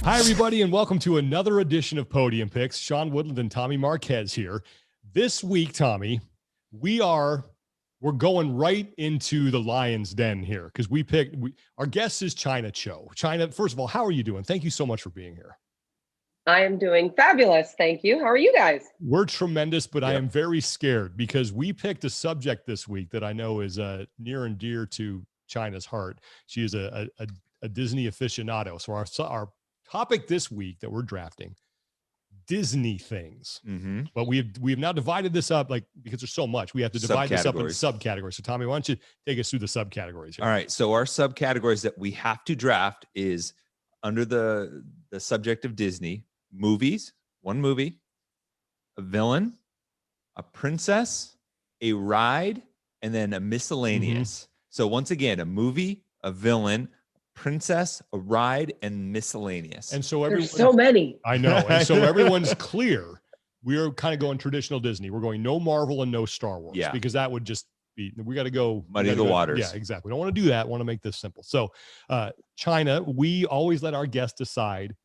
Hi, everybody, and welcome to another edition of Podium Picks. Sean Woodland and Tommy Marquez here. This week, Tommy, we're going right into the lion's den here because our guest is Chyna Cho. Chyna, first of all, how are you doing? Thank you so much for being here. I am doing fabulous. Thank you. How are you guys? We're tremendous, but I am very scared because we picked a subject this week that I know is near and dear to Chyna's heart. She is a Disney aficionado. So our topic this week that we're drafting, Disney things. Mm-hmm. But we have now divided this up, like, because there's so much, we have to divide this up into subcategories. So Tommy, why don't you take us through the subcategories here? All right. So our subcategories that we have to draft is under the subject of Disney: movies, one movie, a villain, a princess, a ride, and then a miscellaneous. Mm-hmm. So once again, a movie, a villain, princess, a ride, and miscellaneous. And so there's so many. I know. And so everyone's clear. We're kind of going traditional Disney. We're going no Marvel and no Star Wars. Yeah. Because that would just be, we got to go muddy the waters. Yeah, exactly. We don't want to do that. We want to make this simple. So Chyna, we always let our guests decide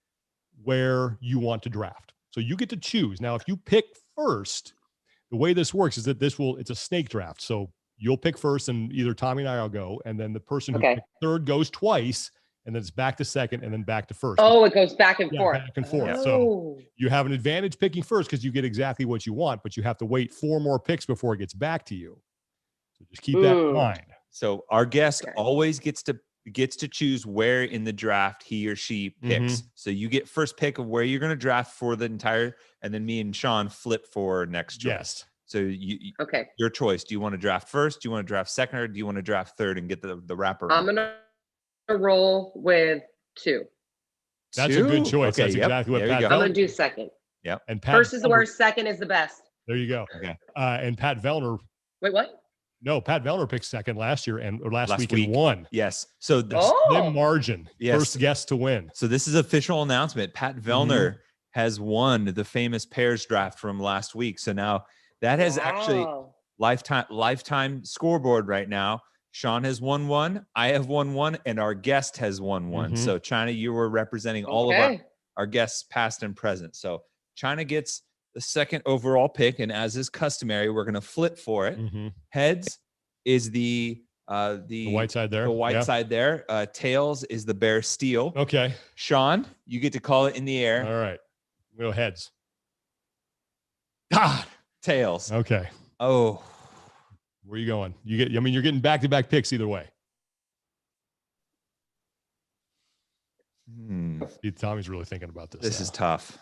where you want to draft. So you get to choose. Now, if you pick first, the way this works is that it's a snake draft. So you'll pick first, and either Tommy and I will go, and then the person who picked third goes twice, and then it's back to second, and then back to first. Oh, it goes back and forth. Back and forth. Oh. So you have an advantage picking first because you get exactly what you want, but you have to wait 4 more picks before it gets back to you. So just keep that in mind. So our guest always gets to choose where in the draft he or she picks. Mm-hmm. So you get first pick of where you're going to draft for the entire, and then me and Sean flip for next choice. Yes. So your choice. Do you want to draft first? Do you want to draft second, or do you want to draft third and get the wrapper? I'm gonna roll with 2. That's a good choice. Okay, that's exactly what Pat. I'm gonna do second. Yep. And Pat first is the worst. Second is the best. There you go. Okay. And Pat Vellner. Wait, what? No, Pat Vellner picked second last year or last week and won. Yes. So the slim margin. Yes. First guest to win. So this is official announcement. Pat Vellner has won the famous pairs draft from last week. So now that has actually lifetime scoreboard right now. Sean has won 1, I have won 1, and our guest has won 1. So Chyna, you were representing all of our guests, past and present. So Chyna gets the second overall pick, and as is customary, we're going to flip for it. Heads is the white side there. The white side there. Tails is the bear steel. Okay. Sean, you get to call it in the air. All right. We'll go heads. God. Tails. Okay. Oh. Where are you going? You're getting back-to-back picks either way. Tommy's really thinking about this. This is tough.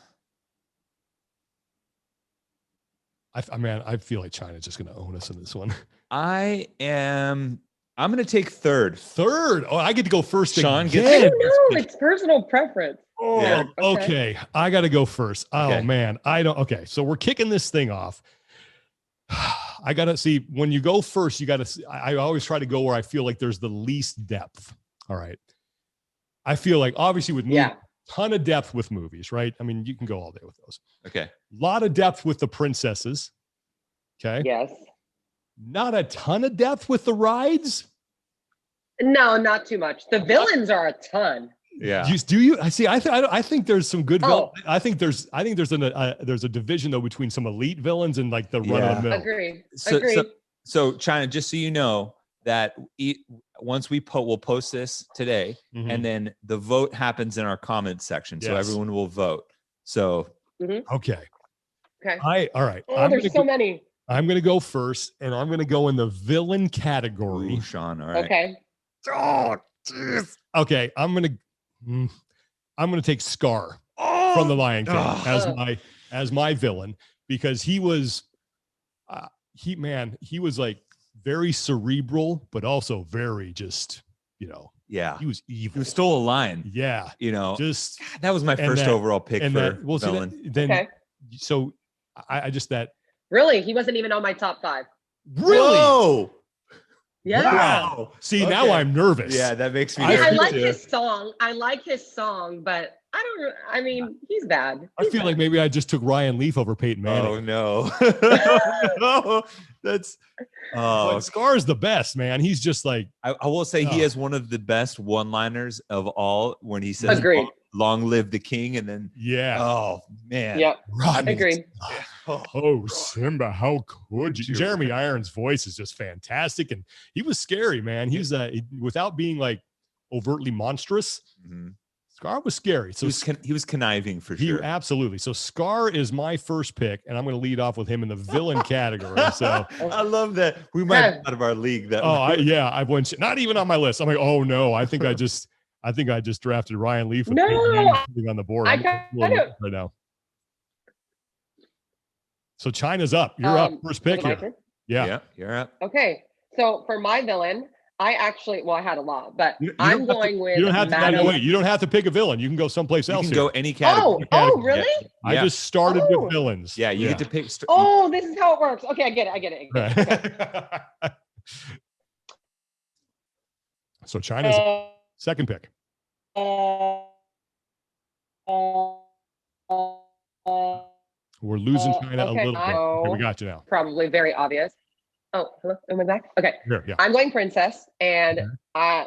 I feel like Chyna's just going to own us in this one. I'm going to take third. Third? Oh, I get to go first. Sean gets. I don't know. It's personal preference. Oh, yeah. Okay. I got to go first. Oh, man. Okay. So we're kicking this thing off. I got to see, when you go first, you got to, I always try to go where I feel like there's the least depth. All right. I feel like obviously with movies, ton of depth with movies, right? I mean, you can go all day with those. Okay. A lot of depth with the princesses. Okay. Yes. Not a ton of depth with the rides. No, not too much. The villains are a ton. Yeah. Do you? I see. I think there's some good. I think there's a division though between some elite villains and like the run of the mill. Agreed. So Chyna, just so you know that once we'll post this today, and then the vote happens in our comments section, so everyone will vote. So okay. All right. Oh, there's so many. I'm going to go first, and I'm going to go in the villain category. Ooh, Sean. All right. Okay. Oh, geez. Okay. I'm going to take Scar from the Lion King as my villain, because he was like very cerebral, but also very just, he was evil. He stole a line. Yeah. Just that was my first overall pick for villain. So I just really, he wasn't even on my top 5. Really? Whoa. Yeah. Wow. See, now I'm nervous. Yeah, that makes me nervous. nervous. I like his song, but he's bad. I feel like maybe I just took Ryan Leaf over Peyton Manning. Oh no. No, that's Scar's the best, man. He's just like, I will say he has one of the best one-liners of all when he says long live the king, and then oh man, yeah, Rodney. agreed. Oh, Simba, how could you? Jeremy Irons' voice is just fantastic, and he was scary, man. He's without being like overtly monstrous. Scar was scary. So he was conniving for sure. Absolutely. So Scar is my first pick, and I'm going to lead off with him in the villain category. So I love that. We might be out of our league. That I've won. Not even on my list. I'm like, oh no, I think I just drafted Ryan Leaf with on the board. I'm right now. So Chyna's up. You're up. First pick here. Yeah, you're up. Okay. So for my villain, I had a lot, but I'm going with. You don't have to. Wait, you don't have to pick a villain. You can go someplace else. You can go any category. Oh, really? Yeah. I just started with villains. Yeah, you get to pick. This is how it works. Okay, I get it. Okay. So Chyna's second pick. We're losing Chyna a little bit. Okay, we got you now. Probably very obvious. Oh, hello. Am I back? Okay. Here, yeah. I'm going princess, and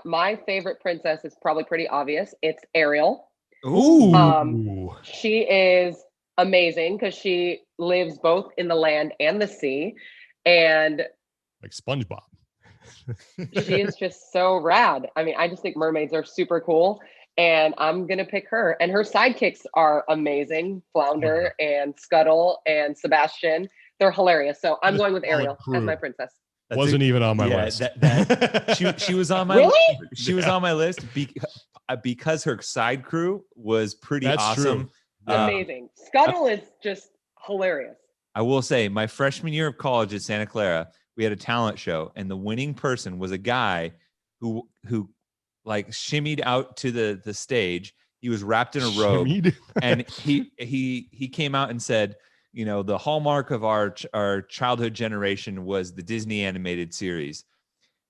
my favorite princess is probably pretty obvious. It's Ariel. Ooh. She is amazing because she lives both in the land and the sea, and like SpongeBob. She is just so rad. I mean, I just think mermaids are super cool, and I'm gonna pick her. And her sidekicks are amazing: Flounder and Scuttle and Sebastian. They're hilarious. So I'm going with Ariel as my princess. Wasn't even on my list. She was on my really? She was on my list because her side crew was pretty awesome. True. Amazing. Scuttle is just hilarious. I will say, my freshman year of college at Santa Clara, we had a talent show, and the winning person was a guy who like shimmied out to the stage. He was wrapped in a robe, and he came out and said, you know, the hallmark of our childhood generation was the Disney animated series.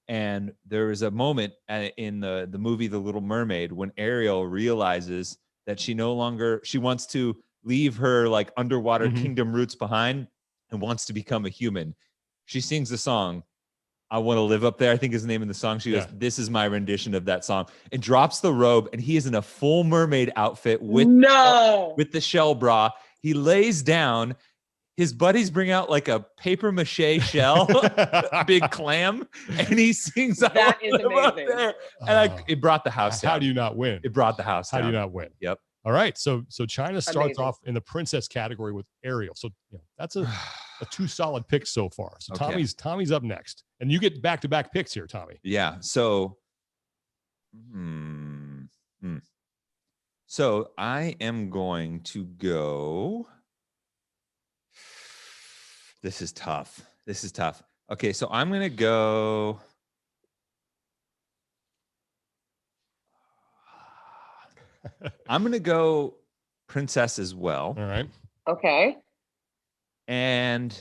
And there was a moment in the movie The Little Mermaid when Ariel realizes that she wants to leave her like underwater kingdom roots behind and wants to become a human. She sings the song, I Want to Live Up There, I think is the name of the song. She goes, this is my rendition of that song, and drops the robe, and he is in a full mermaid outfit with the shell bra. He lays down. His buddies bring out like a paper mache shell, a big clam, and he sings. That is amazing. There. And it brought the house down. How do you not win? It brought the house down. How do you not win? Yep. All right. So Chyna starts off in the princess category with Ariel. So that's a two solid picks so far. So Tommy's up next, and you get back-to-back picks here, Tommy. Yeah. So, So I am going to go. This is tough. Okay, so I'm going to go. I'm going to go princess as well. All right. Okay. And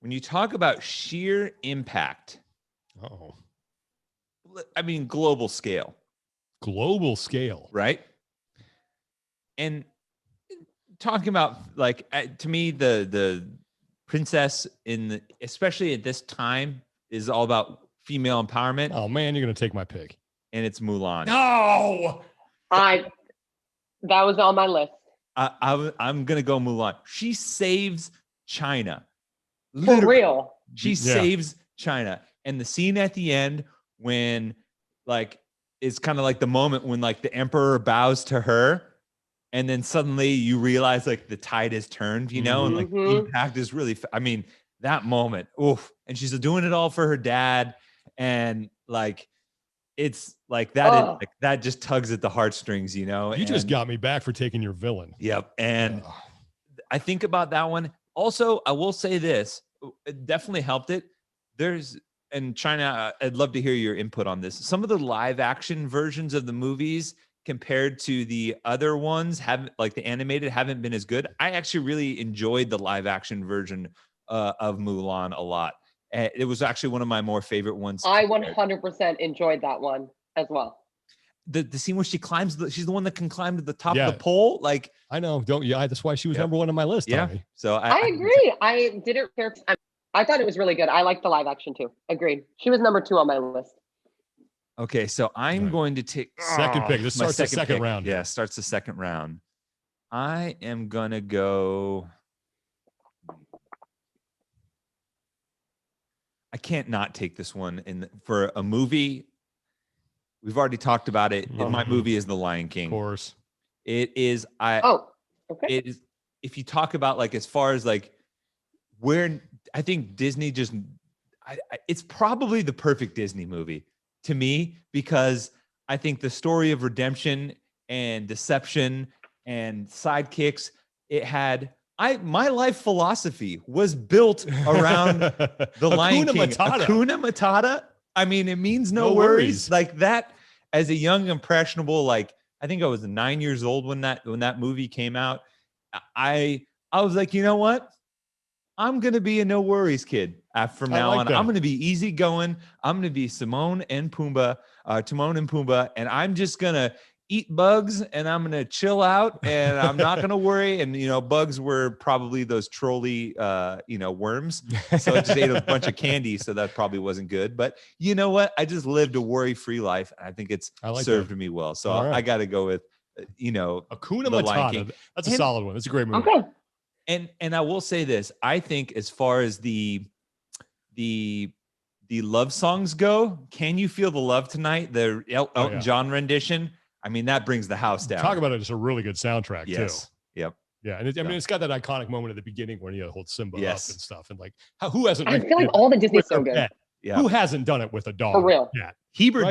when you talk about sheer impact, I mean, global scale. Global scale. Right? And talking about, like, to me, the princess especially at this time is all about female empowerment. Oh man, you're gonna take my pick. And it's Mulan. No, that was on my list. I'm gonna go Mulan. She saves China. For real. She saves China. And the scene at the end when, like, it's kind of like the moment when, like, the emperor bows to her, and then suddenly you realize, like, the tide has turned, you know, and like the impact is really, I mean, that moment, oof. And she's doing it all for her dad. And like, it's like that, that just tugs at the heartstrings, you know. You just got me back for taking your villain. Yep. And I think about that one. Also, I will say this, it definitely helped it. And Chyna, I'd love to hear your input on this. Some of the live action versions of the movies compared to the other ones, like the animated, haven't been as good. I actually really enjoyed the live action version of Mulan a lot. It was actually one of my more favorite ones. I 100% enjoyed that one as well. The scene where she climbs, she's the one that can climb to the top of the pole. Like, I know, that's why she was number one on my list. Yeah. Tommy. So I agree. I didn't care. I thought it was really good. I liked the live action too. Agreed. She was number 2 on my list. Okay, so I'm going to take second pick. This my starts the second pick. round. Yeah, starts the second round. I am gonna go. I can't not take this one for a movie. We've already talked about it. My movie is The Lion King. Of course. It is. Okay. It is. If you talk about like as far as like where I think Disney just, it's probably the perfect Disney movie to me, because I think the story of redemption and deception and sidekicks, it had. My life philosophy was built around the Lion King. Hakuna Matata. I mean, it means no worries. Like that, as a young impressionable, like I think I was 9 years old when that movie came out. I was like, you know what? I'm gonna be a no worries kid from now on. I'm gonna be easygoing. I'm gonna be Timon and Pumbaa, and I'm just gonna eat bugs and I'm gonna chill out and I'm not gonna worry. And bugs were probably those trolley worms. So I just ate a bunch of candy, so that probably wasn't good. But you know what? I just lived a worry-free life, and I think it's served me well. So I got to go with Hakuna the Lion Matata. King. That's a solid one. That's a great movie. Okay. And I will say this, I think as far as the love songs go, Can You Feel the Love Tonight? The Elton John rendition. I mean, that brings the house down. Talk about it. It's a really good soundtrack too. Yep. Yeah. And it's got that iconic moment at the beginning when you hold Simba up and stuff. And like, who hasn't? I feel like all the Disney's so good. Yeah. Who hasn't done it with a dog? For real. Yeah. Heber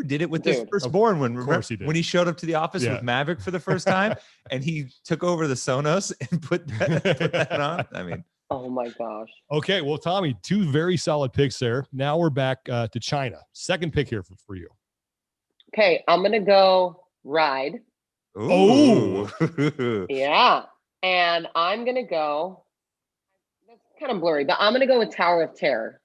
did it with his firstborn when he showed up to the office with Maverick for the first time, and he took over the Sonos and put that on. I mean, oh my gosh. Okay, well, Tommy, two very solid picks there. Now we're back to Chyna. Second pick here for you. Okay, I'm gonna go Ride. Oh, yeah, and I'm gonna go. That's kind of blurry, but I'm gonna go with Tower of Terror.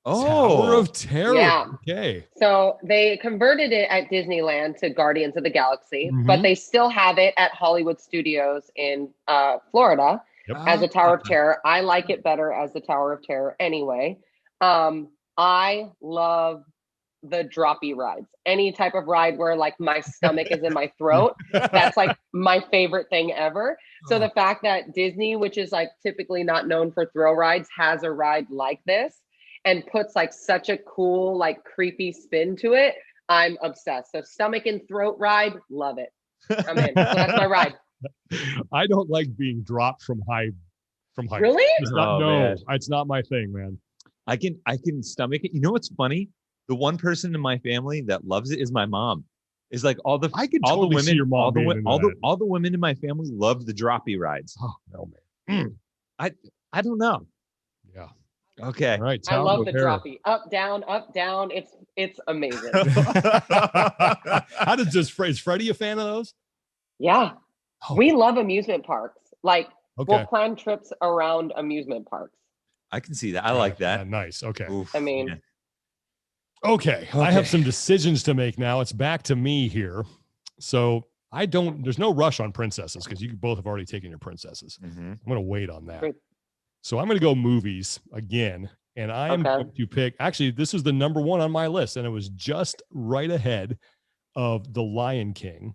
Tower of Terror. Yeah. Okay. So they converted it at Disneyland to Guardians of the Galaxy, but they still have it at Hollywood Studios in Florida as a Tower of Terror. I like it better as the Tower of Terror anyway. I love the droppy rides. Any type of ride where like my stomach is in my throat. That's like my favorite thing ever. So the fact that Disney, which is like typically not known for thrill rides, has a ride like this and puts like such a cool, like creepy spin to it, I'm obsessed. So stomach and throat ride, love it. I'm in. So that's my ride. I don't like being dropped from height. Really? It's not my thing, man. I can stomach it. You know what's funny? The one person in my family that loves it is my mom. It's like all the women, see your mom all the women in my family love the droppy rides. Oh no, man. I don't know. Yeah. Okay. All right. I love the droppy. Up, down, up, down. It's amazing. How is Freddie a fan of those? Yeah. Oh. We love amusement parks. Like we'll plan trips around amusement parks. I can see that. I like that. Nice. Okay. Oof, I mean, man. Okay. I have some decisions to make now. It's back to me here. So there's no rush on princesses because you both have already taken your princesses. Mm-hmm. I'm going to wait on that. Great. So I'm going to go movies again. And I am going to pick, actually, this is the number one on my list. And it was just right ahead of The Lion King.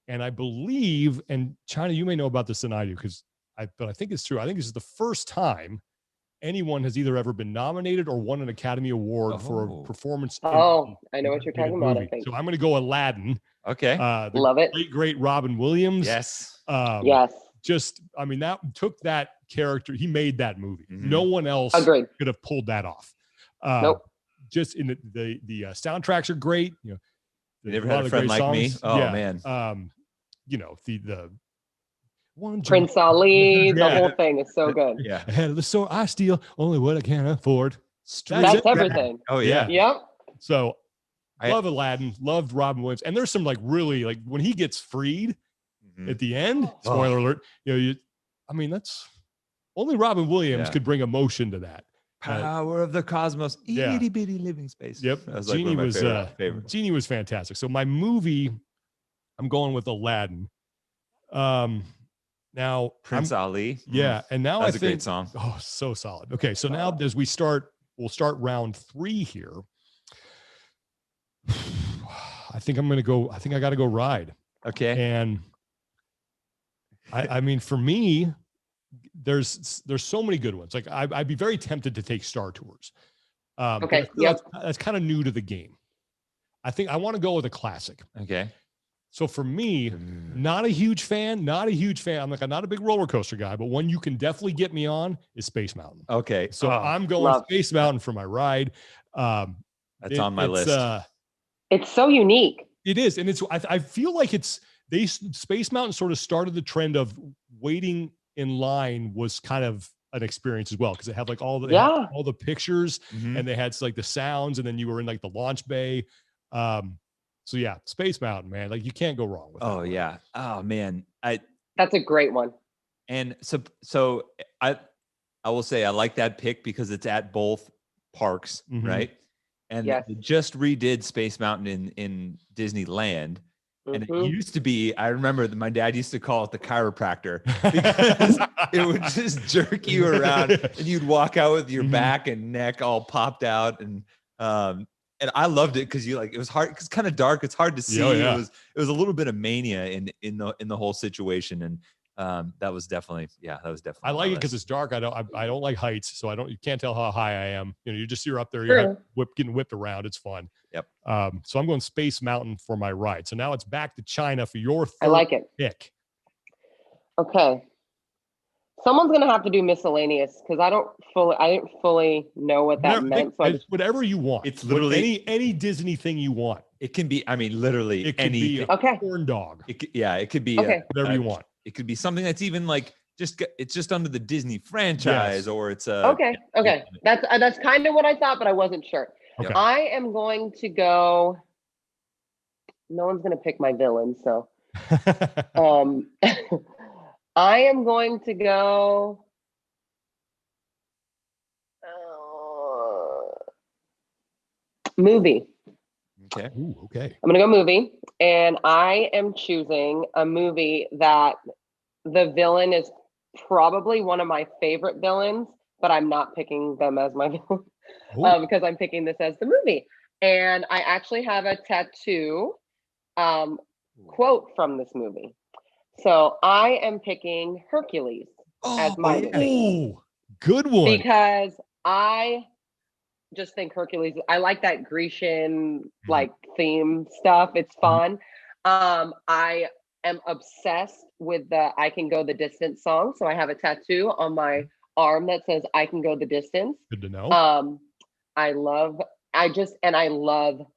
And I believe, and Chyna, you may know about this than I do, but I think it's true. I think this is the first time anyone has either ever been nominated or won an Academy Award for a performance. I know what you're talking about, I think. So I'm going to go Aladdin. Okay. Love it. Great Robin Williams. Yes. Yes. That took that character. He made that movie. Mm-hmm. No one else could have pulled that off. Nope. Just in the soundtracks are great. You never had a friend like me. Oh man. The one Prince Ali, the whole thing is so good. Yeah. Ahead of the store, I steal only what I can afford. That's everything. Oh yeah. Yep. So love Aladdin, loved Robin Williams, and there's some like really like when he gets freed at the end. Spoiler alert! That's only Robin Williams could bring emotion to that. Power of the cosmos, itty bitty living space. Yep, that was Genie like was favorite. Genie was fantastic. So my movie, I'm going with Aladdin. Now Prince Ali. Yeah, and now that's a great song. Oh, so solid. Okay, so now as we'll start round 3 here. think I'm going to go. I think I got to go ride. Okay. And I mean, for me, there's so many good ones. Like I'd be very tempted to take Star Tours. Okay. Yep. That's kind of new to the game. I think I want to go with a classic. Okay. So for me, not a huge fan. I'm like, I'm not a big roller coaster guy, but one you can definitely get me on is Space Mountain. Okay. So I'm going Space Mountain for my ride. That's on my list. It's so unique. It is. And I feel like Space Mountain sort of started the trend of waiting in line was kind of an experience as well. Cause it had like all the pictures and they had like the sounds, and then you were in like the launch bay. So yeah, Space Mountain, man, like you can't go wrong with that. Oh yeah. Oh man. That's a great one. And so I will say I like that pick because it's at both parks, right? And they just redid Space Mountain in Disneyland. And it used to be, I remember that my dad used to call it the chiropractor because it would just jerk you around and you'd walk out with your back and neck all popped out. And I loved it because it was hard, it's kind of dark. It's hard to see. It was a little bit of mania in the whole situation. And that was definitely. I like it because it's dark. I don't like heights, so you can't tell how high I am. You're up there, you're getting whipped around. It's fun. Yep. So I'm going Space Mountain for my ride. So now it's back to Chyna for your third I like it. pick. Okay. Someone's gonna have to do miscellaneous because I didn't fully know what that meant. So whatever you want. It's literally any Disney thing you want. It can be. I mean, literally it could anything. be a corn dog. It could be whatever you want. It could be something that's even like it's just under the Disney franchise, or it's a okay. That's kind of what I thought, but I wasn't sure. Okay. I am going to go. No one's gonna pick my villain, so I am going to go. Movie. Okay. Ooh, okay. I'm gonna go movie, and I am choosing a movie that the villain is probably one of my favorite villains, but I'm not picking them as my villain because I'm picking this as the movie. And I actually have a tattoo quote from this movie. So I am picking Hercules as my movie. Ooh, good one. Because I just think Hercules, I like that Grecian like theme stuff. It's fun. I am obsessed with the I Can Go the Distance song. So I have a tattoo on my arm that says I Can Go the Distance. Good to know. I love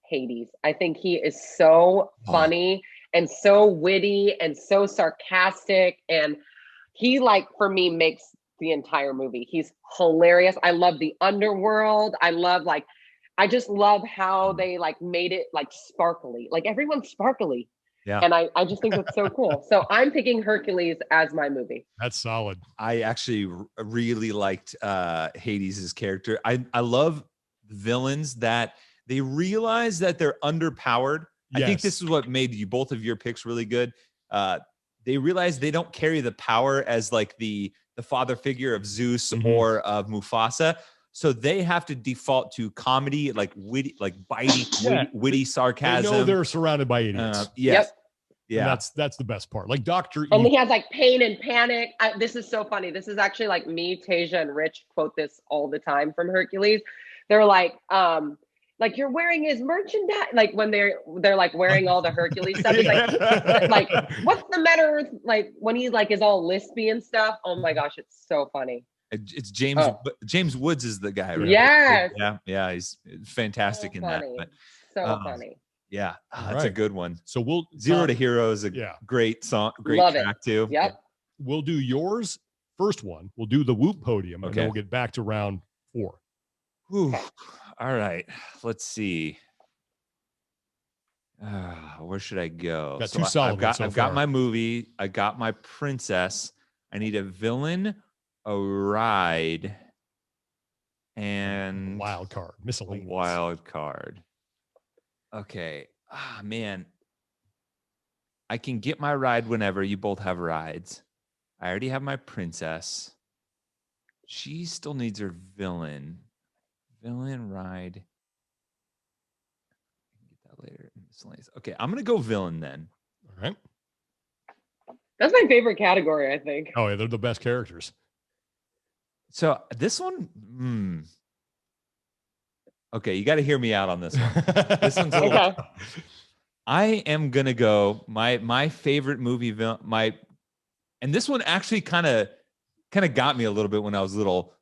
Hades. I think he is so funny and so witty and so sarcastic. And he, like, for me, makes the entire movie. He's hilarious. I love the underworld. I just love how they like made it like sparkly. Like everyone's sparkly. Yeah. And I just think that's so cool. So I'm picking Hercules as my movie. That's solid. I actually really liked Hades' character. I love villains that they realize that they're underpowered. Yes. I think this is what made both of your picks really good. They realize they don't carry the power as like the father figure of Zeus or of Mufasa. So they have to default to comedy, like witty, like biting, witty sarcasm. They know they're surrounded by idiots. Yes. Yeah. And that's the best part. Like Dr. And he has like pain and panic. This is so funny. This is actually like me, Tasia, and Rich quote this all the time from Hercules. They're like you're wearing his merchandise, like when they're like wearing all the Hercules stuff. It's like what's the matter with like when he's like is all lispy and stuff. Oh my gosh, it's so funny. It's James Woods is the guy, right? Yes. Yeah, he's fantastic in that. But, funny. Yeah, that's a good one. So we'll Zero to Hero is a great song, great Love track it. too. Yep. We'll do yours first one. We'll do the Whoop podium, and then we'll get back to round 4. Whew. All right, let's see. Where should I go? Got two solid ones I've got my movie. I got my princess. I need a villain, a ride, and wild card. Miscellaneous. Wild card. Okay. Man. I can get my ride whenever. You both have rides. I already have my princess. She still needs her villain. Villain ride. I can get that later. Miscellaneous. Okay, I'm gonna go villain then. All right. That's my favorite category, I think. Oh, yeah, they're the best characters. So this one, okay, you got to hear me out on this one. This one's a little. Okay. I am gonna go my favorite movie villain. And this one actually kind of got me a little bit when I was little,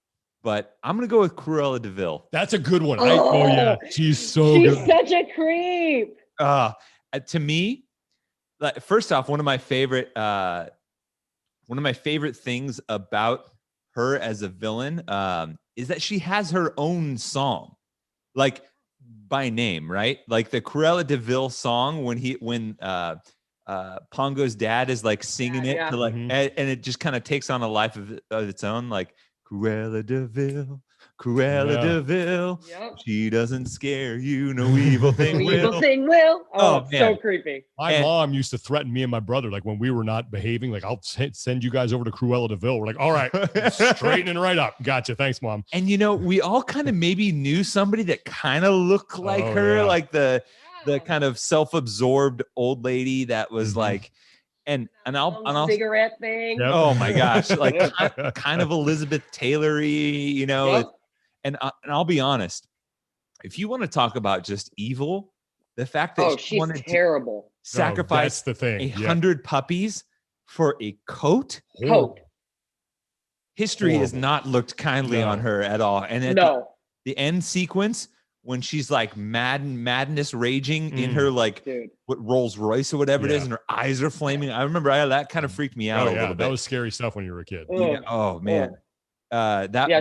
but I'm gonna go with Cruella De Vil. That's a good one. Oh yeah, she's so she's good. such a creep. To me, like, first off, one of my favorite things about her as a villain is that she has her own song, like by name, right? Like the Cruella De Vil song when Pongo's dad is like singing it to like, and it just kind of takes on a life of its own, like Cruella De Vil. Cruella De Vil. Yep. She doesn't scare you. No evil thing will. Evil thing will. Oh, it's man. so creepy. My mom used to threaten me and my brother, like when we were not behaving, like I'll send you guys over to Cruella De Vil. We're like, all right, straightening right up. Gotcha. Thanks, Mom. And we all kind of maybe knew somebody that kind of looked like her, like the kind of self-absorbed old lady that was like, and I'll cigarette thing. Yep. Oh my gosh, like kind of Elizabeth Taylor-y, Yep. And I'll be honest, if you want to talk about just evil, the fact that she she's wanted terrible. to sacrifice that's the thing. 100 puppies for a coat. History has not looked kindly on her at all. And at the end sequence, when she's like madness raging in her like what Rolls Royce or whatever it is, and her eyes are flaming. I remember that kind of freaked me out a little bit. That was scary stuff when you were a kid. Oh man.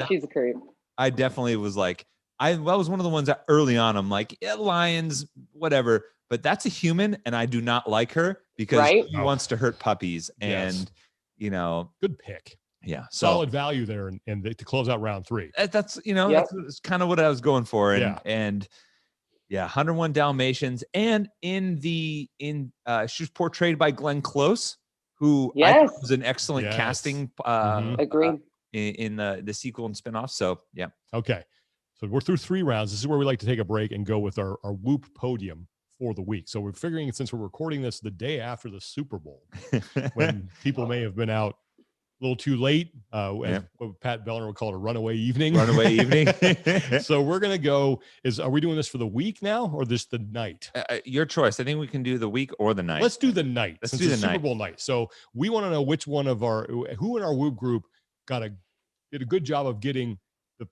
She's a creep. I definitely was like, I was one of the ones that early on, I'm like, lions, whatever. But that's a human, and I do not like her because she wants to hurt puppies. And, good pick. Yeah. Solid value there and to close out round 3. That's that's kind of what I was going for. And 101 Dalmatians. And she was portrayed by Glenn Close, who I thought was an excellent casting. Agreed. In the sequel and spinoff. So yeah. Okay. So we're through 3 rounds. This is where we like to take a break and go with our Whoop podium for the week. So we're figuring, since we're recording this the day after the Super Bowl, when people may have been out a little too late, what Pat Bellner would call it a runaway evening. So we're going to go, are we doing this for the week now or this the night? Your choice. I think we can do the week or the night. Let's do the night. Let's do the Super Bowl night. So we want to know which one of who in our Whoop group did a good job of getting the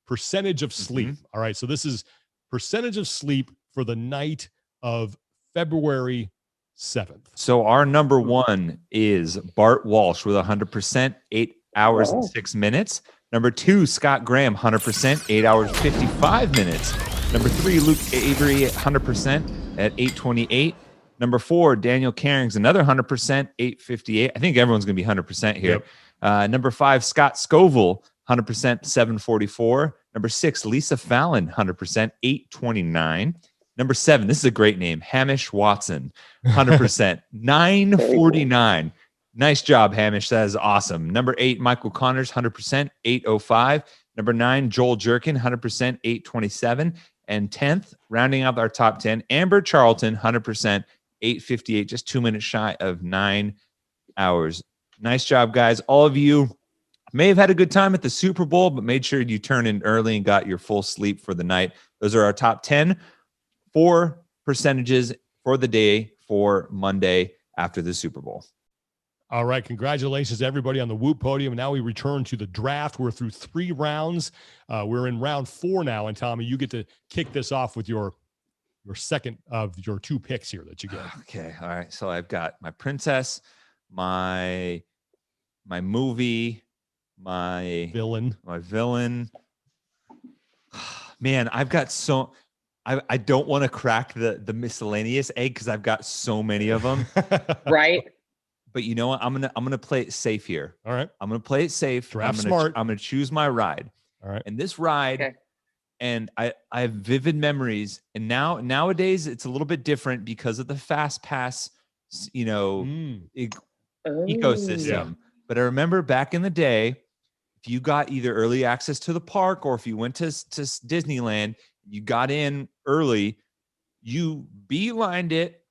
percentage of sleep. All right. So this is percentage of sleep for the night of February 7th. So our number 1 is Bart Walsh with 100%, 8 hours and 6 minutes. Number 2, Scott Graham, 100%, 8 hours, 55 minutes. Number 3, Luke Avery, 100% at 8:28. Number 4, Daniel Cairns, another 100%, 8:58. I think everyone's going to be 100% here. Number 5, Scott Scoville, 100%, 7:44. Number 6, Lisa Fallon, 100%, 8:29. Number 7, this is a great name, Hamish Watson, 100%, 9:49. Nice job, Hamish. That is awesome. Number 8, Michael Connors, 100%, 8:05. Number 9, Joel Jerkin, 100%, 8:27. And 10th, rounding out our top 10, Amber Charlton, 100%, 8:58, just 2 minutes shy of 9 hours. Nice job, guys. All of you may have had a good time at the Super Bowl, but made sure you turn in early and got your full sleep for the night. Those are our top 10 for percentages for the day for Monday after the Super Bowl. All right. Congratulations to everybody on the Whoop podium. Now we return to the draft. We're through 3 rounds. We're in round 4 now. And Tommy, you get to kick this off with your second of your 2 picks here that you get. Okay. All right. So I've got my princess, my movie, my villain. Man, I've got I don't want to crack the miscellaneous egg because I've got so many of them. Right. But you know what? I'm gonna play it safe here. All right. I'm gonna play it safe. Draft smart. I'm gonna choose my ride. All right. And this ride, and I have vivid memories. And nowadays it's a little bit different because of the Fast Pass, ecosystem. Yeah. But I remember back in the day, if you got either early access to the park or if you went to Disneyland, you got in early, you beelined it.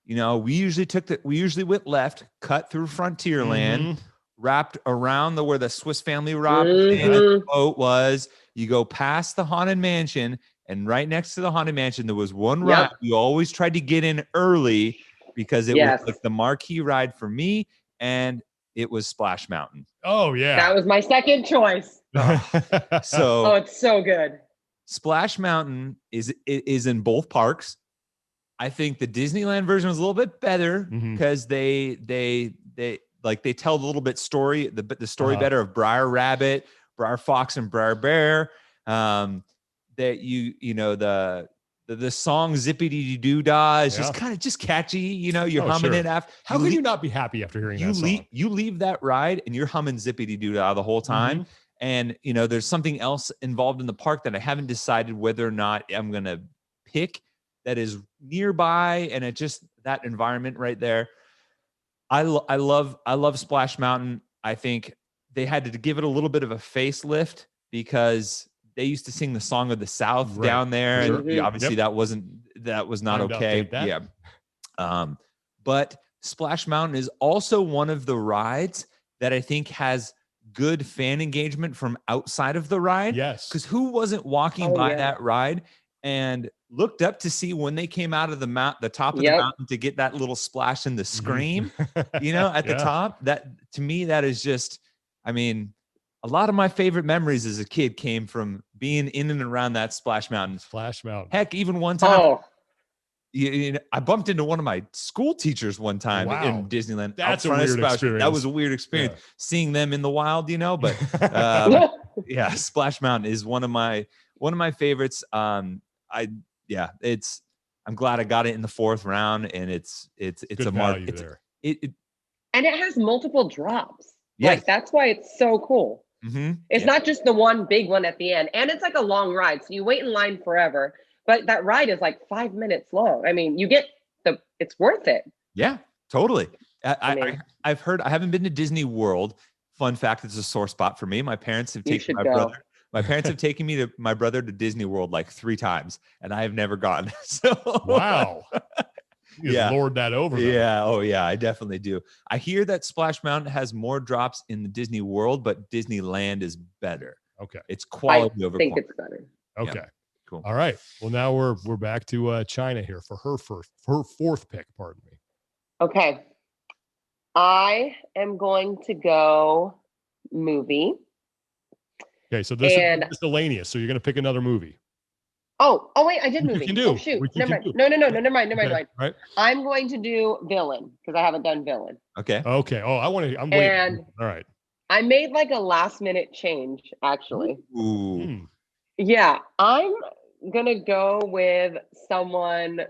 You know, we usually went left, cut through Frontierland, wrapped around where the Swiss Family Robinson boat was. You go past the Haunted Mansion, and right next to the Haunted Mansion, there was one ride. You always tried to get in early because it was like the marquee ride for me, and it was Splash Mountain. Oh, yeah. That was my second choice. So it's so good. Splash Mountain is in both parks. I think the Disneyland version was a little bit better because they tell a little bit story, the story better of Briar Rabbit, Briar Fox, and Briar Bear. That the song Zippity Doo Dah is just catchy. You know, you're humming it after. How could you not be happy after hearing that song? You leave that ride and you're humming Zippity Doo Dah the whole time. And, you know, there's something else involved in the park that I haven't decided whether or not I'm going to pick that is nearby. And it just, that environment right there. I love Splash Mountain. I think they had to give it a little bit of a facelift because they used to sing the Song of the South down there. Sure. And obviously that was not okay. Yeah. But Splash Mountain is also one of the rides that I think has good fan engagement from outside of the ride. Yes. Because who wasn't walking by that ride and looked up to see when they came out of the top of the mountain to get that little splash and the scream, you know, at the top? That, to me, that is just, I mean, a lot of my favorite memories as a kid came from being in and around that Splash Mountain. Heck, even one time, you know, I bumped into one of my school teachers one time in Disneyland. That's a weird experience. That was a weird experience seeing them in the wild, you know. But Splash Mountain is one of my favorites. I'm glad I got it in the 4th round, and it's a mark. And it has multiple drops. Like that's why it's so cool. It's not just the one big one at the end, and it's like a long ride, so you wait in line forever. But that ride is like 5 minutes long. I mean, it's worth it. Yeah, totally. I've heard, I haven't been to Disney World. Fun fact, it's a sore spot for me. My parents have taken my brother. My parents have taken my brother to Disney World like 3 times, and I have never gone. So wow. You lord that over. Yeah. Oh yeah, I definitely do. I hear that Splash Mountain has more drops in the Disney World, but Disneyland is better. Okay. It's quality over quantity. I think it's better. Okay. Yeah. Cool. All right. Well, now we're back to Chyna here for her 4th pick. Pardon me. Okay. I am going to go movie. Okay, so this is miscellaneous. So you're going to pick another movie. Oh wait, I did movie. You can do. Oh shoot, never mind. No, never mind. Right. I'm going to do villain because I haven't done villain. Okay. Oh, I'm waiting. All right. I made like a last minute change, actually. Ooh. Yeah, I'm gonna go with someone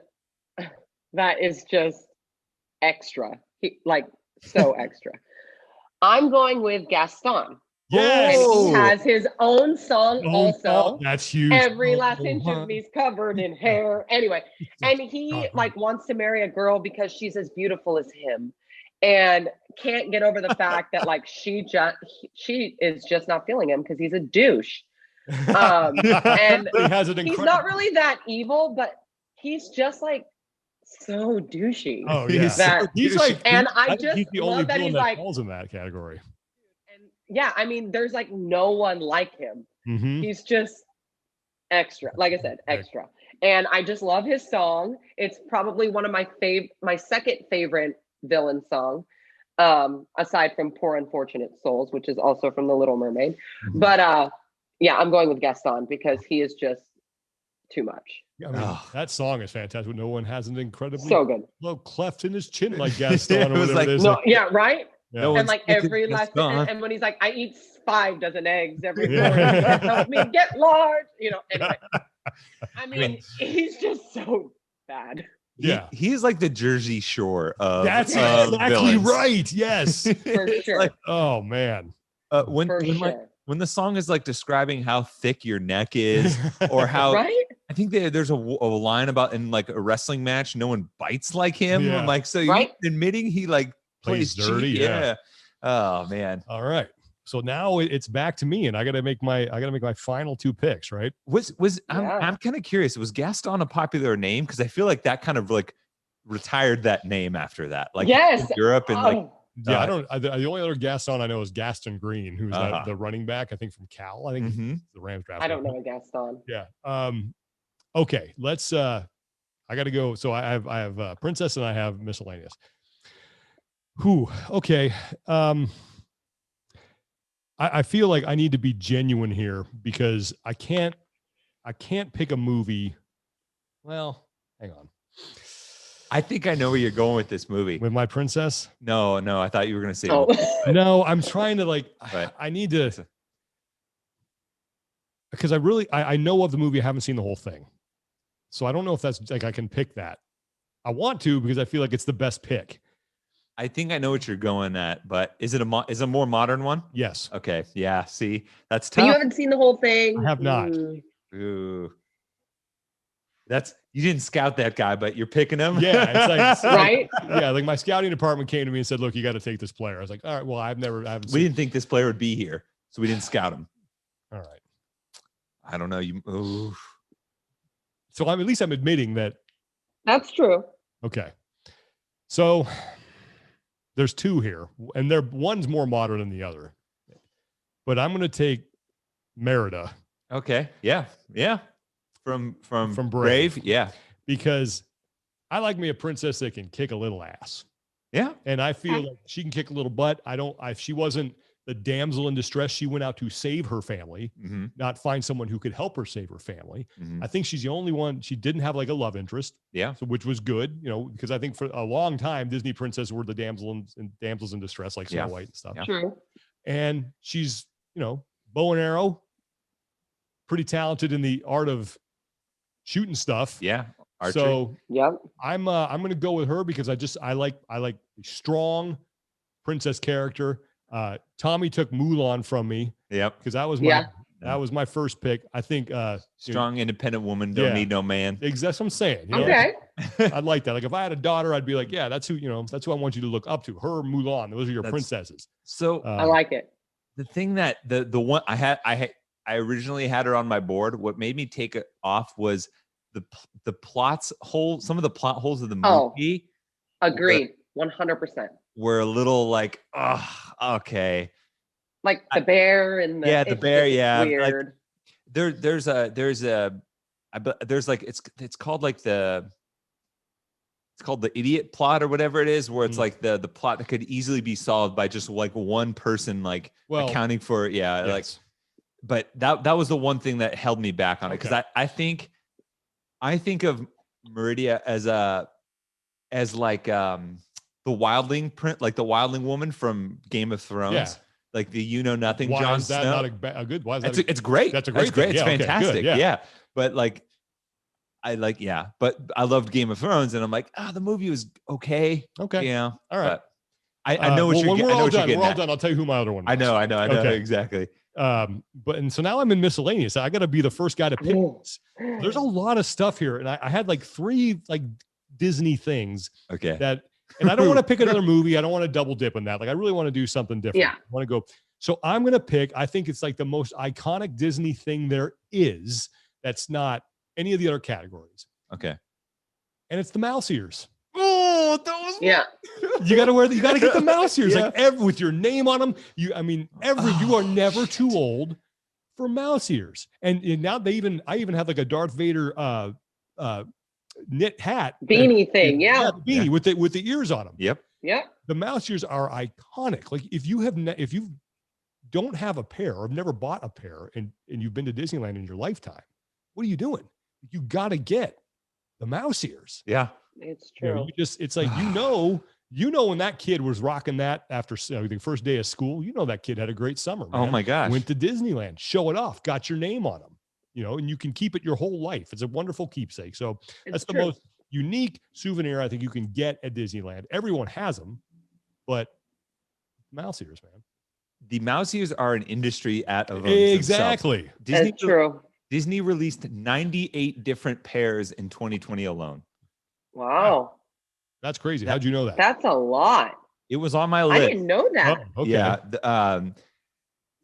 that is just extra, so extra. I'm going with Gaston. Yes. And he has his own song also. That's huge. Every last inch of me's covered in hair. Anyway, and he wants to marry a girl because she's as beautiful as him, and can't get over the fact that she is just not feeling him because he's a douche. And he's not really that evil, but he's just so douchey. Oh yeah, I just love that he's falls in that category. Yeah, I mean, there's no one like him. He's just extra. Like I said, extra. And I just love his song. It's probably one of my second favorite villain song, aside from Poor Unfortunate Souls, which is also from The Little Mermaid. But I'm going with Gaston because he is just too much. Yeah, I mean, that song is fantastic. No one has an incredibly so good low cleft in his chin like Gaston. Right? Yeah. No, and every last and when he's like, I eat 5 dozen eggs every morning to help me get large, anyway. I mean, he's just so bad. Yeah, he's like the Jersey Shore of that's exactly villains. Right. Yes, for sure. Oh man, when the song is describing how thick your neck is, or how I think there's a line about in a wrestling match, no one bites like him. Yeah. I'm like, so you're admitting he plays dirty. cheap? Yeah. Oh man. All right. So now it's back to me, and I got to make my final 2 picks, right? I'm kind of curious. Was Gaston a popular name? Because I feel like that kind of like retired that name after that. Like in Europe and like. Yeah, the only other Gaston I know is Gaston Green, who's the running back, I think from Cal. I think the Rams draft. I don't know a Gaston. Yeah. Okay, let's. I got to go. So I have Princess and I have miscellaneous. Okay. I feel like I need to be genuine here because I can't pick a movie. Well, hang on. I think I know where you're going with this movie. With my princess? No, I thought you were going to say. No, I'm trying to I need to, because I know of the movie. I haven't seen the whole thing. So I don't know if that's like, I can pick that. I want to, because I feel like it's the best pick. I think I know what you're going at, but is it a more modern one? Yes. Okay. Yeah. See, that's tough. But you haven't seen the whole thing. I have not. Ooh. You didn't scout that guy, but you're picking him. Yeah, it's like right. Yeah, like my scouting department came to me and said, "Look, you got to take this player." I was like, "All right, well, I haven't." We didn't think this player would be here, so we didn't scout him. All right. I don't know. So at least I'm admitting that. That's true. Okay. So there's 2 here, and one's more modern than the other. But I'm going to take Merida. Okay. Yeah. From Brave. Yeah. Because I like me a princess that can kick a little ass. Yeah. And I feel like she can kick a little butt. She wasn't the damsel in distress. She went out to save her family, not find someone who could help her save her family. I think she's the only one. She didn't have like a love interest. Yeah. So, which was good, because I think for a long time, Disney princesses were the damsels in distress, like Snow White and stuff. Yeah. True. And she's, bow and arrow, pretty talented in the art of shooting stuff. Yeah. Archery. So yep. I'm going to go with her because I like a strong princess character. Tommy took Mulan from me. Yep. Because that was my first pick. I think strong, independent woman don't need no man. That's what I'm saying. Okay. I'd like that. Like if I had a daughter, I'd be like, yeah, that's who I want you to look up to. Her, Mulan. Those are your princesses. So I like it. The thing that the one I originally had her on my board. What made me take it off was the plots hole. Some of the plot holes of the movie. Agreed. 100%. Were a little like, okay. Like the bear and the bear. Yeah. Weird. Like, there's like, it's called like it's called the idiot plot or whatever it is, where it's like the plot that could easily be solved by just like one person, like accounting for like, but that was the one thing that held me back on it. Cause I think of Merida as like, the wildling print, like the wildling woman from Game of Thrones, like the nothing. Why Jon is that Snow. not a good? Why is that? It's great. That's a great. Great. It's okay, fantastic. Good, yeah. But like, but I loved Game of Thrones, and I'm like, the movie was okay. Okay. Yeah. All right. I know what you're getting. We're all done. I'll tell you who my other one was. I know Okay. exactly. And so now I'm in miscellaneous. I got to be the first guy to pick this. There's a lot of stuff here, and I had like 3 like Disney things. Okay. And I don't want to pick another movie. I don't want to double dip in that. Like I really want to do something different. Yeah. I want to go. So I'm going to pick, I think it's like the most iconic Disney thing there is. That's not any of the other categories. Okay. And it's the mouse ears. Oh, that was You got to get the mouse ears, like with your name on them. You are never too old for mouse ears. And now I even have like a Darth Vader knit hat beanie thing. The beanie with the ears on them. Yep. The mouse ears are iconic. Like if you don't have a pair or have never bought a pair and you've been to Disneyland in your lifetime, what are you doing? You got to get the mouse ears. Yeah. It's true. It's like, when that kid was rocking that after the first day of school, that kid had a great summer. Man. Oh my gosh. Went to Disneyland, show it off, got your name on them, and you can keep it your whole life. It's a wonderful keepsake. So that's the most unique souvenir I think you can get at Disneyland. Everyone has them, but mouse ears, man. The mouse ears are an industry at of exactly. Disney, that's true. Disney released 98 different pairs in 2020 alone. Wow. That's crazy. How'd you know that? That's a lot. It was on my list. I didn't know that. Oh, okay. Yeah.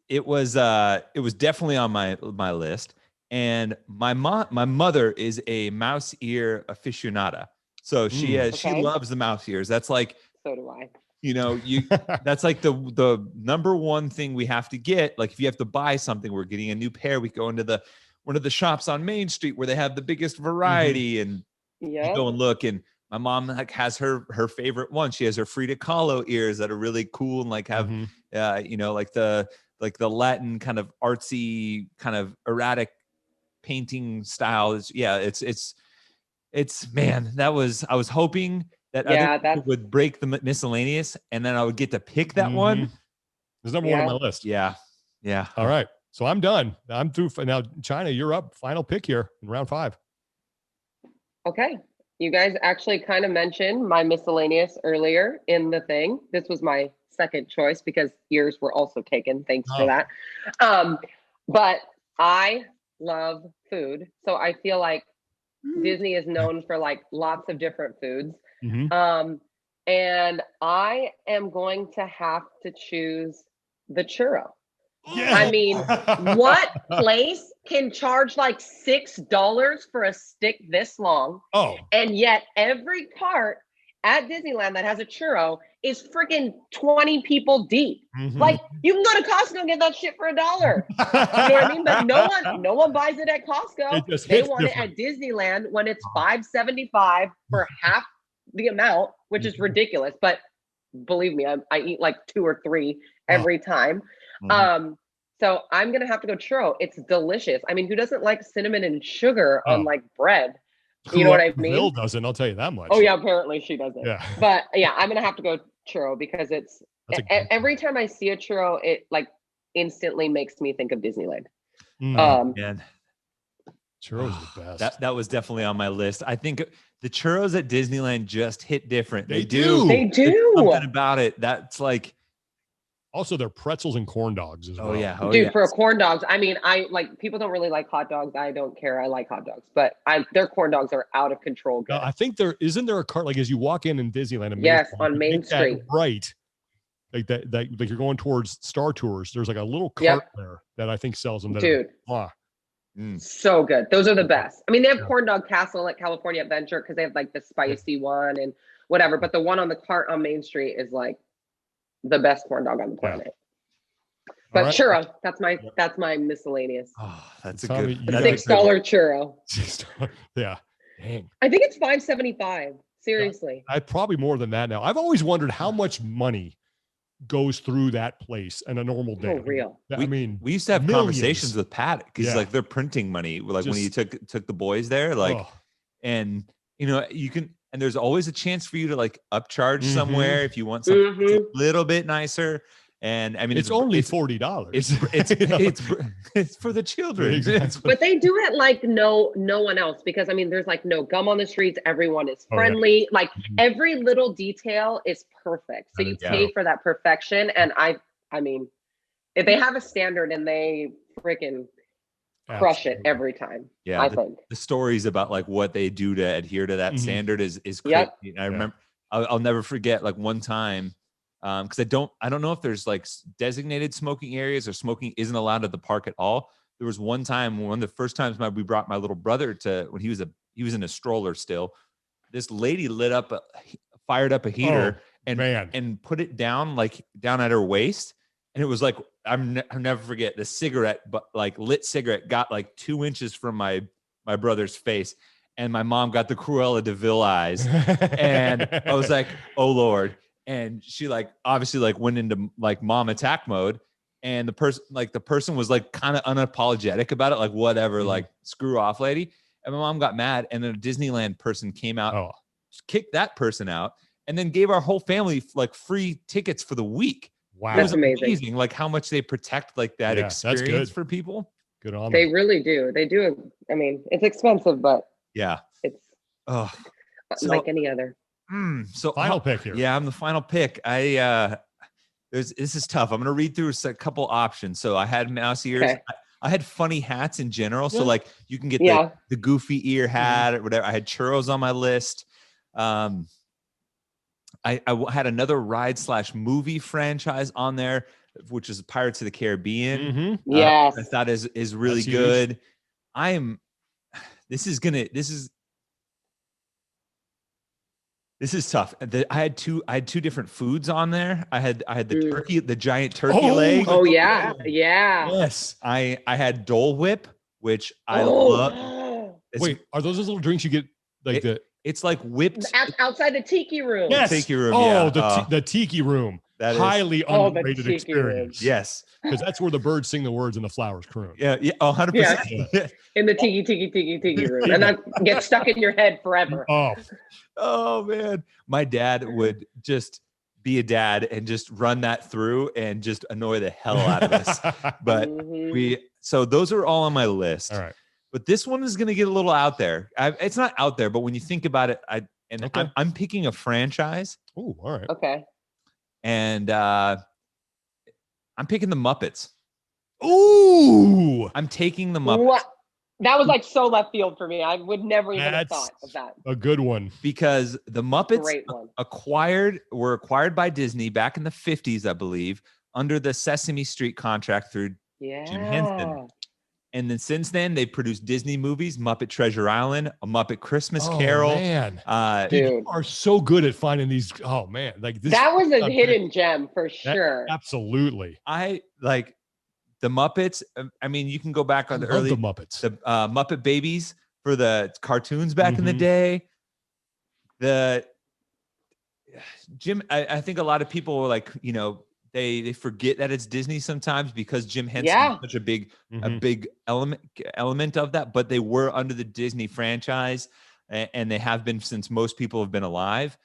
it was definitely on my list. And my mother is a mouse ear aficionada. So she loves the mouse ears. That's like, so do I. You know, that's like the number one thing we have to get. Like if you have to buy something, we're getting a new pair. We go into one of the shops on Main Street where they have the biggest variety, and you go and look. And my mom like has her favorite one. She has her Frida Kahlo ears that are really cool and like have you know, like the Latin kind of artsy kind of erratic painting style. It's man, I was hoping that other people would break the miscellaneous, and then I would get to pick that one. There's number one on my list. Yeah. All right, so I'm done. I'm through now. Chyna, you're up. Final pick here in round 5. Okay, you guys actually kind of mentioned my miscellaneous earlier in the thing. This was my second choice because yours were also taken. Thanks for that. But I love food, so I feel like Disney is known for like lots of different foods. And I am going to have to choose the churro. Yeah. I mean, what place can charge like $6 for a stick this long? Oh, and yet every cart at Disneyland that has a churro is freaking 20 people deep. Like you can go to Costco and get that shit for $1. You know what I mean? But no one buys it at Costco. They want it at Disneyland when it's $5.75 for half the amount, which is ridiculous. But believe me, I eat like 2 or 3 every time. So I'm gonna have to go churro. It's delicious. I mean, who doesn't like cinnamon and sugar on like bread? You know what I mean? Bill doesn't. I'll tell you that much. Oh yeah, apparently she doesn't. Yeah. But yeah, I'm gonna have to go churro because it's every time I see a churro, it like instantly makes me think of Disneyland. Man. Churros are the best. That was definitely on my list. I think the churros at Disneyland just hit different. They do. They do. There's something about it that's like. Also, they're pretzels and corn dogs as well. Dude, for corn dogs, I mean, I like people don't really like hot dogs. I don't care. I like hot dogs, but their corn dogs are out of control. Good. No, I think isn't there a cart like as you walk in Disneyland? Yes, on Main Street. Right. Like that, like you're going towards Star Tours. There's like a little cart there that I think sells them. Dude. So good. Those are the best. I mean, they have Corn Dog Castle at California Adventure because they have like the spicy one and whatever. But the one on the cart on Main Street is like the best corn dog on the planet. But churro, that's my miscellaneous. Oh, that's a good $6 churro. Yeah. Dang. I think it's $5.75. Seriously. I probably more than that now. I've always wondered how much money goes through that place in a normal day. Oh, real. We used to have conversations with Pat because like they're printing money. Like when you took the boys there, like, and you know, you can, and there's always a chance for you to like upcharge somewhere if you want something a little bit nicer. And I mean, it's only $40. It's for the children. Exactly. But they do it like no one else because I mean, there's like no gum on the streets. Everyone is friendly. Like every little detail is perfect. So you pay for that perfection. And I mean, if they have a standard and they freaking crush it every time. Yeah, I think the stories about like what they do to adhere to that standard is great. I remember I'll never forget like one time. Because I don't know if there's like designated smoking areas or smoking isn't allowed at the park at all. There was one time, one of the first times we brought my little brother to when he was in a stroller still. This lady fired up a heater and put it down at her waist, and it was like I'll never forget the cigarette, but like lit cigarette got like 2 inches from my brother's face, and my mom got the Cruella De Vil eyes, and I was like, oh Lord. And she like obviously like went into like mom attack mode, and the person was like kind of unapologetic about it, like whatever, like screw off, lady. And my mom got mad, and then a Disneyland person came out, kicked that person out, and then gave our whole family like free tickets for the week. Wow, that's amazing. Like how much they protect like that experience for people. Good on them. They really do. They do. I mean, it's expensive, but it's like any other. So final pick here. Yeah, I'm the final pick. This is tough. I'm going to read through a couple options. So I had mouse ears. Okay. I had funny hats in general. So like you can get the goofy ear hat or whatever. I had churros on my list. I had another ride/movie franchise on there. which is Pirates of the Caribbean. Mm-hmm. Yes. I thought is really That's good. This is tough. I had two different foods on there. I had the turkey, the giant turkey leg. Oh yeah. Yeah. Yes. I had Dole Whip, which I love. Wait, are those little drinks you get like it's like whipped outside the tiki room. Yes. Tiki room. Oh, Yeah. the tiki room. That is highly underrated experience. Room. Yes. Because that's where the birds sing the words and the flowers croon. Yeah. 100%. Yeah. In the tiki room. And that gets stuck in your head forever. Oh man. My dad would just be a dad and just run that through and just annoy the hell out of us. But so those are all on my list. All right. But this one is going to get a little out there. It's not out there, but when you think about it, I'm picking a franchise. Oh, all right. Okay. And I'm picking the Muppets. Ooh. I'm taking the Muppets. What? That was like so left field for me. I would never even have thought of that. A good one. Because the Muppets were acquired by Disney back in the 50s, I believe, under the Sesame Street contract through Jim Henson. And then since then, they've produced Disney movies, Muppet Treasure Island, A Muppet Christmas Carol. Man. Dude, you are so good at finding these. Oh man, like this. That was a hidden gem for sure. Absolutely. I like the Muppets. I mean, you can go back on the early Muppets, the Muppet Babies for the cartoons back in the day. The Jim, I think a lot of people were like, they forget that it's Disney sometimes because Jim Henson is such a big element of that, but they were under the Disney franchise and they have been since most people have been alive.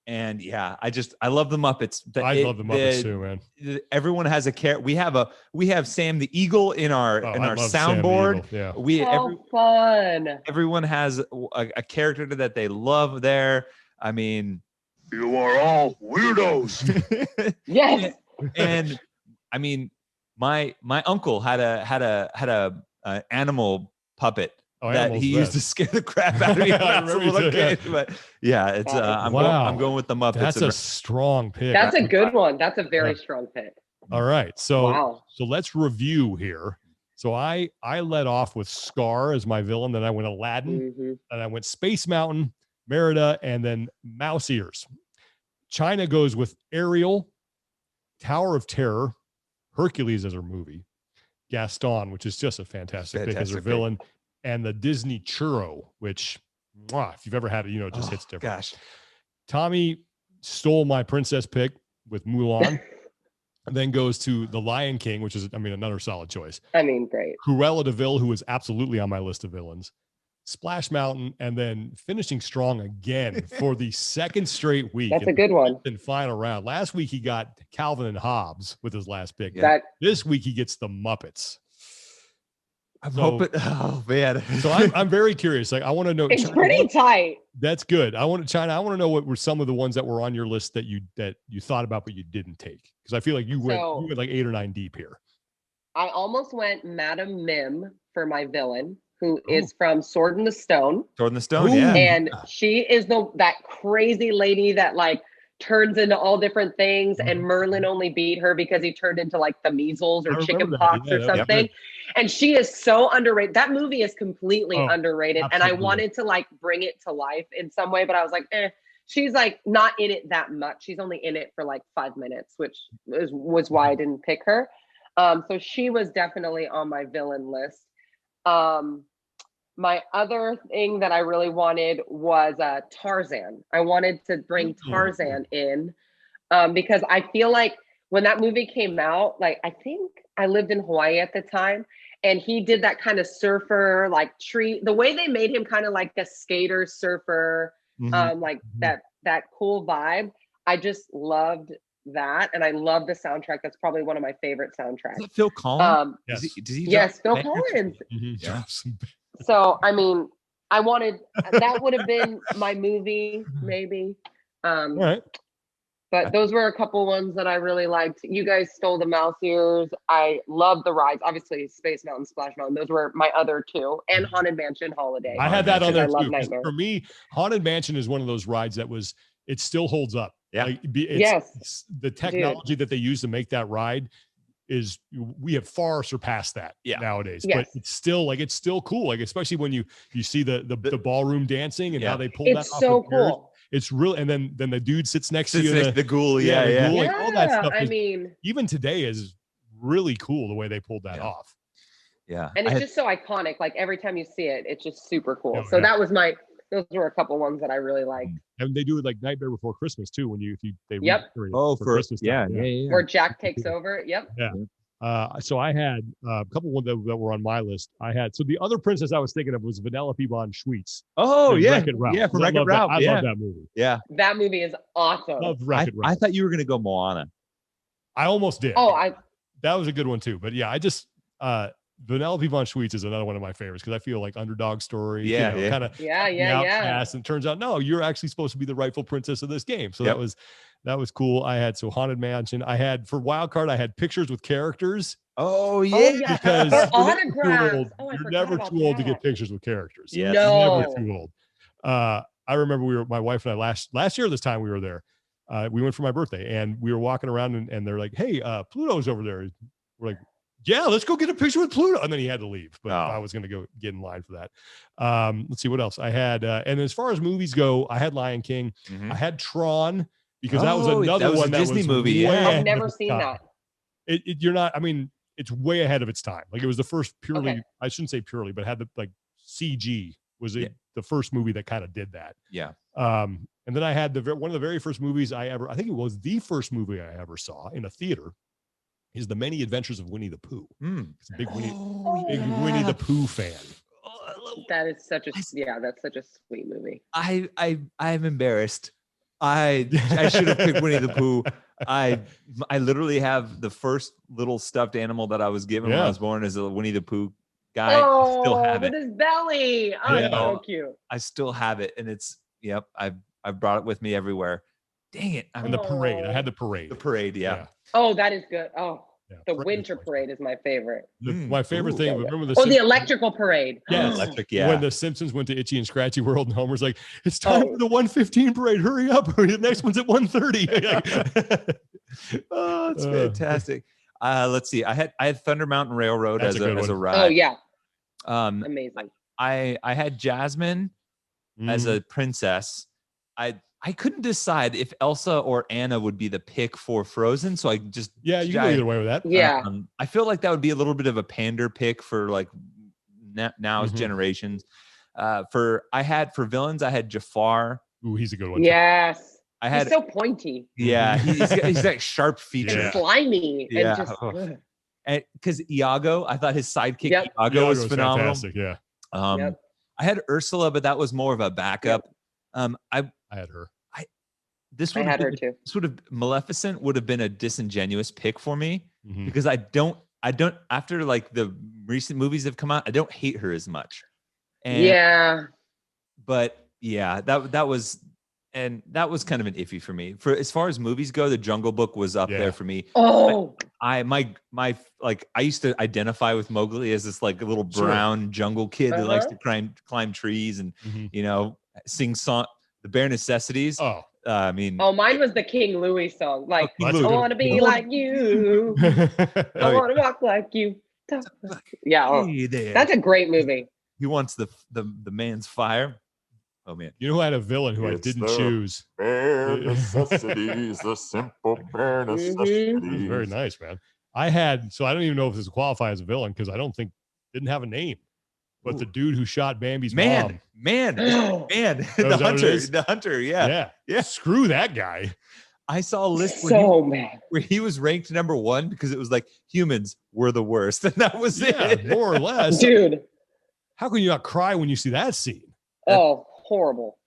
And I love the Muppets. I love the Muppets too, man. Everyone has a character. We have Sam the Eagle in our soundboard. Fun. Everyone has a character that they love there. I mean, you are all weirdos. Yes. And I mean, my uncle had a animal puppet that he used to scare the crap out of me when I was a little kid. But it's I'm going with the Muppets. That's a strong pick. That's a good one. That's a very strong pick. All right, so let's review here. So I led off with Scar as my villain, then I went Aladdin, and I went Space Mountain, Merida, and then Mouse Ears. Chyna goes with Ariel, Tower of Terror, Hercules as her movie, Gaston, which is just a fantastic pick as her villain, and the Disney Churro, which, if you've ever had it, it just hits different. Gosh. Tommy stole my princess pick with Mulan, and then goes to The Lion King, which is, another solid choice. Great. Cruella De Vil, who is absolutely on my list of villains. Splash Mountain, and then finishing strong again for the second straight week. That's a good one. In final round. Last week he got Calvin and Hobbes with his last pick. This week he gets the Muppets. I'm hoping. Oh man! So I'm very curious. Like I want to know. It's pretty tight. That's good. I want to know what were some of the ones that were on your list that you thought about but you didn't take, because I feel like you went like 8 or 9 deep here. I almost went Madame Mim for my villain, who is from Sword in the Stone. Sword in the Stone, yeah. And she is that crazy lady that like turns into all different things, and Merlin only beat her because he turned into like the measles or chicken pox or something. And she is so underrated. That movie is completely underrated. Absolutely. And I wanted to like bring it to life in some way, but I was like, she's like not in it that much. She's only in it for like 5 minutes, which was why I didn't pick her. So she was definitely on my villain list. My other thing that I really wanted was Tarzan. I wanted to bring Tarzan in because I feel like when that movie came out, like I think I lived in Hawaii at the time, and he did that kind of surfer, like the way they made him kind of like a skater surfer, like that cool vibe. I just loved that, and I love the soundtrack. That's probably one of my favorite soundtracks. Is it Phil Collins? Yes. Yes, Phil Collins. Yeah. So, I wanted, that would have been my movie, maybe. All right. But those were a couple ones that I really liked. You guys stole the Mouse Ears. I love the rides. Obviously, Space Mountain, Splash Mountain. Those were my other two. And Haunted Mansion Holiday. I had that on there too. Nightmare. For me, Haunted Mansion is one of those rides that it still holds up. Yeah. Like, it's the technology that they use to make that ride we have far surpassed that nowadays. Yes. But it's still cool. Like, especially when you see the ballroom dancing and how they pull that off. It's so cool. It's real. And then the dude sits next to you. The ghoul. The ghoul, like, all that stuff. I mean, even today is really cool the way they pulled that off. Yeah. And it's just so iconic. Like every time you see it, it's just super cool. Oh, so those were a couple ones that I really liked. And they do it like Nightmare Before Christmas too. When they for Christmas. Yeah. Where Jack takes over. Yep. Yeah. So I had a couple ones that were on my list. So the other princess I was thinking of was Vanellope von Schweetz. Oh yeah, Wreck-It Ralph. Yeah, from Wreck-It Ralph. I love that movie. Yeah, that movie is awesome. Love Wreck-It Ralph. I thought you were gonna go Moana. I almost did. That was a good one too. But yeah, I just Vanellope von Schweetz is another one of my favorites because I feel like underdog story. Kind of outcast, and it turns out no, you're actually supposed to be the rightful princess of this game. So that was cool. I had Haunted Mansion. I had for wild card. I had pictures with characters. Oh yeah, because autographs. You're never too old to get pictures with characters. Yeah, no, never too old. I remember my wife and I last year this time we were there. We went for my birthday and we were walking around and they're like, "Hey, Pluto's over there." We're like, "Yeah, let's go get a picture with Pluto." And then he had to leave, but I was going to go get in line for that. Let's see what else I had. And as far as movies go, I had Lion King. I had Tron because that was another one that Disney was movie. I've never seen that. You're not. I mean, it's way ahead of its time. Like it was the first purely. I shouldn't say purely, but had the CG was the first movie that kind of did that. Yeah. And then I had one of the very first movies I think it was the first movie I ever saw in a theater. Is The Many Adventures of Winnie the Pooh. It's a big Winnie the Pooh fan. That is such a that's such a sweet movie. I'm embarrassed. I should have picked Winnie the Pooh. I literally have the first little stuffed animal that I was given when I was born as a Winnie the Pooh guy. I still have it. With his belly. Oh, it's so cute. I still have it, and it's I've brought it with me everywhere. Dang it! And the parade. I had the parade. The parade, yeah. Oh, that is good. Oh, the winter parade is my favorite. My favorite thing. Remember the electrical parade. Yes, electric. Yeah. When the Simpsons went to Itchy and Scratchy World, and Homer's like, "It's time for the 1:15 parade. Hurry up! The next one's at 1:30." Oh, it's fantastic. Let's see. I had Thunder Mountain Railroad as a ride. Oh yeah. Amazing. I had Jasmine as a princess. I couldn't decide if Elsa or Anna would be the pick for Frozen, so I just you can go either way with that. Yeah, I feel like that would be a little bit of a pander pick for like now's generations. For villains, I had Jafar. Ooh, he's a good one. Yes, he's so pointy. Yeah, he's got sharp features, slimy, and just. And because Iago, I thought his sidekick Iago was phenomenal. Fantastic, yeah. I had Ursula, but that was more of a backup. I had her. I had her too. Maleficent would have been a disingenuous pick for me because I don't after like the recent movies have come out, I don't hate her as much. And, but yeah, that was kind of an iffy for me. For as far as movies go, The Jungle Book was up there for me. Oh, I used to identify with Mowgli as this like a little brown jungle kid that likes to climb trees and sing song. The Bare Necessities. I mean. Oh, mine was the King Louis song. Like, I want to be like you. I want to walk like you. Yeah, that's a great movie. He wants the man's fire. Oh man, you know who had a villain who I didn't choose? Bare necessities, the simple bare necessities. Very nice, man. I don't even know if this qualifies as a villain because I don't think didn't have a name. But the dude who shot Bambi's mom. The hunter, yeah. Screw that guy. I saw a list where he was ranked number 1 because it was like humans were the worst, and that was it, more or less. Dude, how can you not cry when you see that scene? Oh, horrible.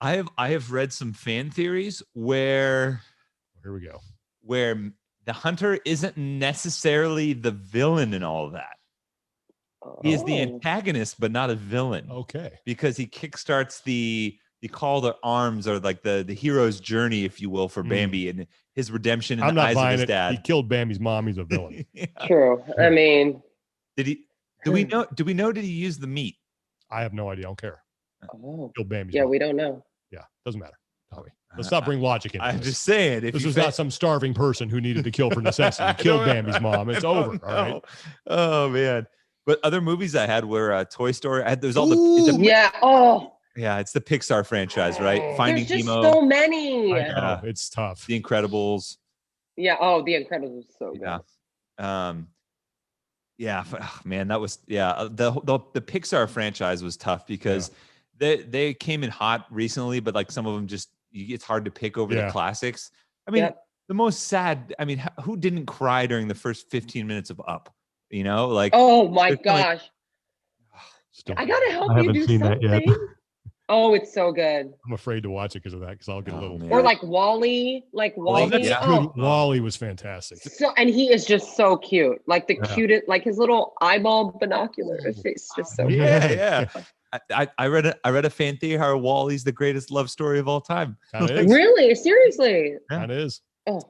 I have read some fan theories where here we go, where the hunter isn't necessarily the villain in all of that. He is the antagonist, but not a villain. Okay. Because he kickstarts the call to arms or like the hero's journey, if you will, for Bambi and his redemption in the eyes of his dad. He killed Bambi's mom. He's a villain. True. I mean, do we know? Did he use the meat? I have no idea. I don't care. Oh. Killed Bambi's mom. We don't know. Yeah, doesn't matter. Tommy. Let's not bring logic into I'm this. just saying. If This you was not some starving person who needed to kill for necessity. He killed Bambi's mom. It's over. All right. Oh man. But other movies I had were Toy Story. There's all Yeah. Oh, yeah, it's the Pixar franchise, right? Finding there's just Nemo. so many. I know. It's tough. The Incredibles. Yeah. Oh, The Incredibles was so good. Man, that was the Pixar franchise was tough because they came in hot recently, but like some of them just it's hard to pick over the classics. I mean, the most sad. I mean, who didn't cry during the first 15 minutes of Up? You know, like oh my gosh, I gotta help you do something. That yet. Oh, it's so good. I'm afraid to watch it because of that. Because I'll get a little. Or like Wally, Wally was fantastic. So, and he is just so cute. Like the cutest, like his little eyeball binoculars. It's just so. Yeah. I read a fan theory how Wally's the greatest love story of all time. Really? Seriously? That is. Oh.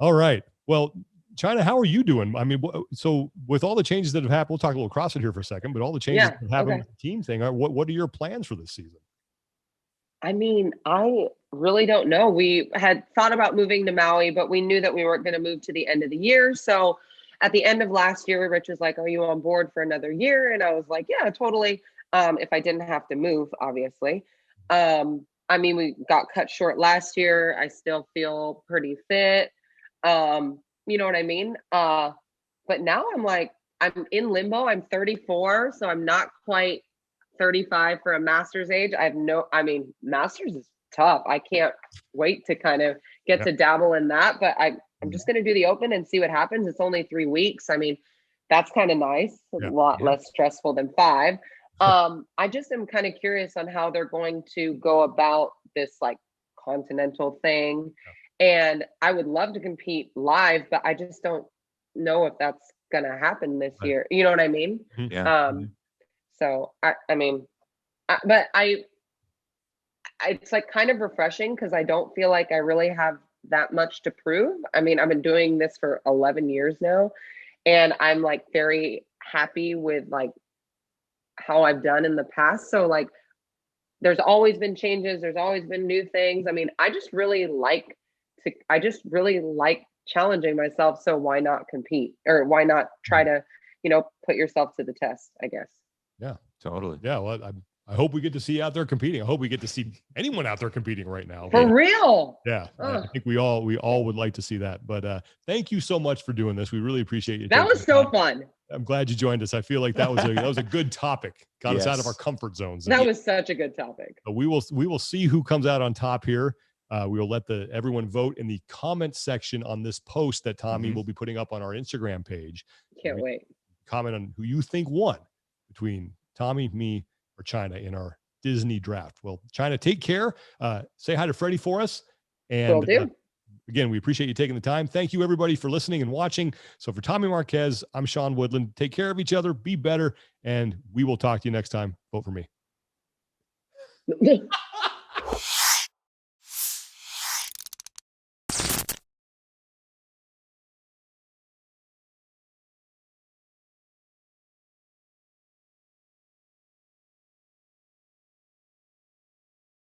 All right. Well, Chyna, how are you doing? I mean, so with all the changes that have happened, we'll talk a little CrossFit here for a second, but all the changes that have happened with the team thing, what are your plans for this season? I mean, I really don't know. We had thought about moving to Maui, but we knew that we weren't going to move to the end of the year. So at the end of last year, Rich was like, are you on board for another year? And I was like, yeah, totally. If I didn't have to move, obviously. I mean, we got cut short last year. I still feel pretty fit. You know what I mean? But now I'm like, I'm in limbo. I'm 34, so I'm not quite 35 for a master's age. Master's is tough. I can't wait to kind of get to dabble in that, but I'm just going to do the open and see what happens. It's only 3 weeks. I mean, that's kind of nice. A lot less stressful than 5. I just am kind of curious on how they're going to go about this like continental thing. And I would love to compete live, but I just don't know if that's going to happen this year. You know what I mean? Yeah. So it's like kind of refreshing because I don't feel like I really have that much to prove. I mean, I've been doing this for 11 years now, and I'm like very happy with like how I've done in the past. So like, there's always been changes. There's always been new things. I mean, I just really like challenging myself. So why not compete, or why not try to, put yourself to the test, I guess. Yeah, totally. Yeah. Well, I hope we get to see you out there competing. I hope we get to see anyone out there competing right now. For real. Yeah. I think we all would like to see that, but thank you so much for doing this. We really appreciate you. That was so fun. I'm glad you joined us. I feel like that was a good topic. Got us out of our comfort zones. That was such a good topic. But we will see who comes out on top here. We will let everyone vote in the comment section on this post that Tommy will be putting up on our Instagram page. Can't wait. Comment on who you think won between Tommy, me, or Chyna in our Disney draft. Well, Chyna, take care. Say hi to Freddie for us. And again, we appreciate you taking the time. Thank you, everybody, for listening and watching. So for Tommy Marquez, I'm Sean Woodland. Take care of each other. Be better. And we will talk to you next time. Vote for me.